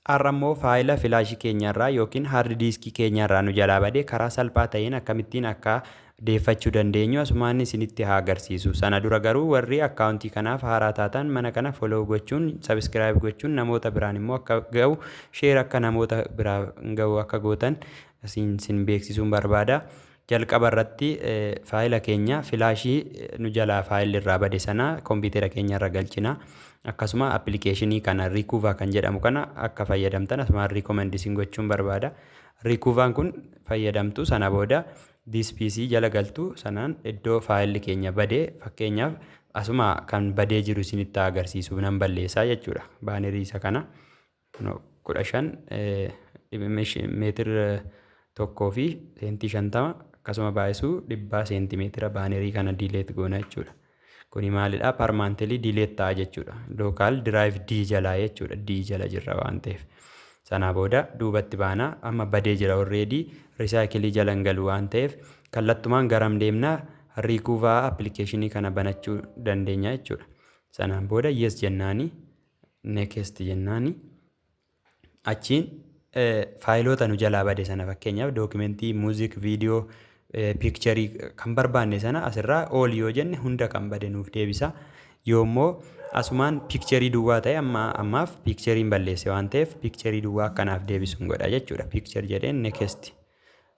Har'ammoo faayila filaashii keenyarraa yookiin haard diiskii keenyarraa nu jalaa badee karaa salphaa ta'een akkamittiin akka deeffachuu dandeenyu asumaan isinitti haa agarsiisu. Sana dura garuu warri akkaawuntii kanaaf haaraa taatan mana kana follow gochuun sabiskiraayib gochuun namoota biraan immoo akka ga'u sheer akka namoota biraan ga'u akka gootan isin beeksisuun barbaada. Jalqaba irratti faayila keenya filaashii nu jalaa faayilli irraa bade sana kompiitara keenyarra galchina. Akkasuma appilikeeshinii kana Rikuuvaa kan jedhamu kana akka fayyadamtan asumaan riikoomendisiin gochuun barbaada. Rikuuvaan kun fayyadamtu sana booda diispiisii jala galtu sanaan iddoo faayilli keenya badee fakkeenyaaf asuma kan badee jiru isinitti agarsiisu nan balleessaa jechuudha. Baanerii isa kana 15 meetira tokkoo fi seentii 50 akkasuma baay'isuu 100 seentimeetira baanerii kana diileet goona jechuudha. Kuni maalidhaa parmaantelii diileet ta'a jechuudha. Lookaal diraayiv D jalaa jechuudha. D jala jirra waan ta'eef. Sanaa booda duubatti baanaa amma badee jira already risaayikilii jala hin galu waan ta'eef kallattumaan garam deemnaa Rikuuvaa appilikeeshinii kana banachuu dandeenya jechuudha. Sanaan booda yes jennaani next jennaani achiin faayiloota nu jalaa bade sana fakkeenyaaf dookimentii muuziik viidiyoo piikcharii kan barbaanne sana asirraa ool yoo jenne hunda kan bade nuuf deebisa. Yoommoo asumaan piikcharii duwwaa ta'e ammaaf piikchariin balleesse waan ta'eef piikcharii duwwaa akkanaaf deebisuun godha jechuudha. Piikchar jedheen next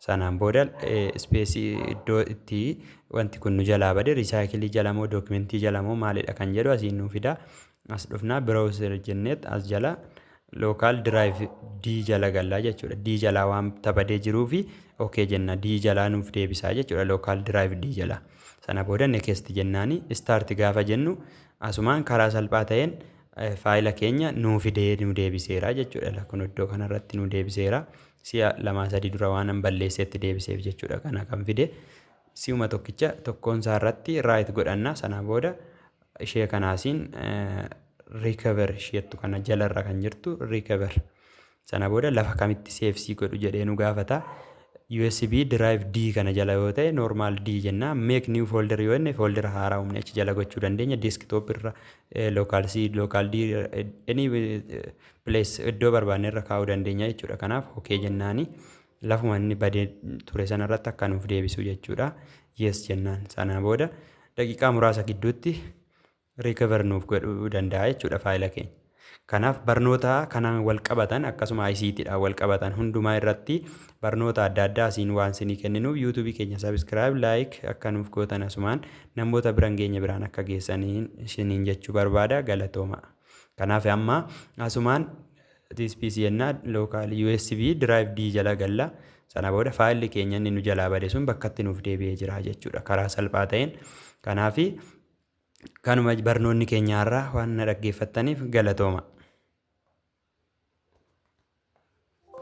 sanaan booda ispeesii iddoo itti wanti kun nu jalaa bade risaayikilii jala moo dookimentii jala moo maalidha kan jedhu asiin nuuf fida. As dhufnaa biroowuser jenneet as jala lookaal diraayiv D jala gallaa jechuudha. D jalaa waan tabadee jiruu fi okay jenna D jalaa nuuf deebisaa jechuudha. Lookaal diraayiv D jala. Sana booda next jennaani start gaafa jennu asumaan karaa salphaa ta'een faayila keenya nuu fidee nu deebiseera jechuudha. Kun iddoo kanarratti nu deebiseera. Si'a 2-3 dura waan balleesseetti deebiseef jechuudha. Kana kan fide si'uma tokkoon isaa irratti raayit godhanna. Sana booda ishee kanaasiin Recover isheettu kana jalarra kan jirtu Recover. Sana booda lafa kamitti seefsii godhu jedhee nu gaafata. USB drive D kana jala yoo ta'e normal D jenna. Make new folder yoo jenne folder haaraa humna achi jala gochuu dandeenya. Desktop irra local C local D any place iddoo barbaanne irra kaa'uu dandeenya jechuudha. Kanaaf okay jennaani lafuma inni badee ture sana irratti akka nuuf deebisu jechuudha. Yes jennaan. Sana booda daqiiqaa muraasa gidduutti Recover nuuf godhuu danda'a jechuudha faayila keenya. Kanaaf barnoota kanaan wal qabatan akkasuma ICTdhaan wal qabatan hundumaa irratti barnoota adda addaa asiin waan isinii kenninuuf YouTube keenya subscribe like akka nuuf gootan asumaan namoota biraan geenya biraan akka geessaniin isiniin jechuu barbaada. Galatooma. Kanaaf amma asumaan diispiisii jennaa lookaal USB drive D jala galla. Sana booda faayilli keenya inni nu jalaa bade sun bakkatti nuuf deebi'ee jira jechuudha karaa salphaa ta'een. Kanaafi kanuma barnoonni keenyaarraa waan na dhaggeeffattaniif galatooma.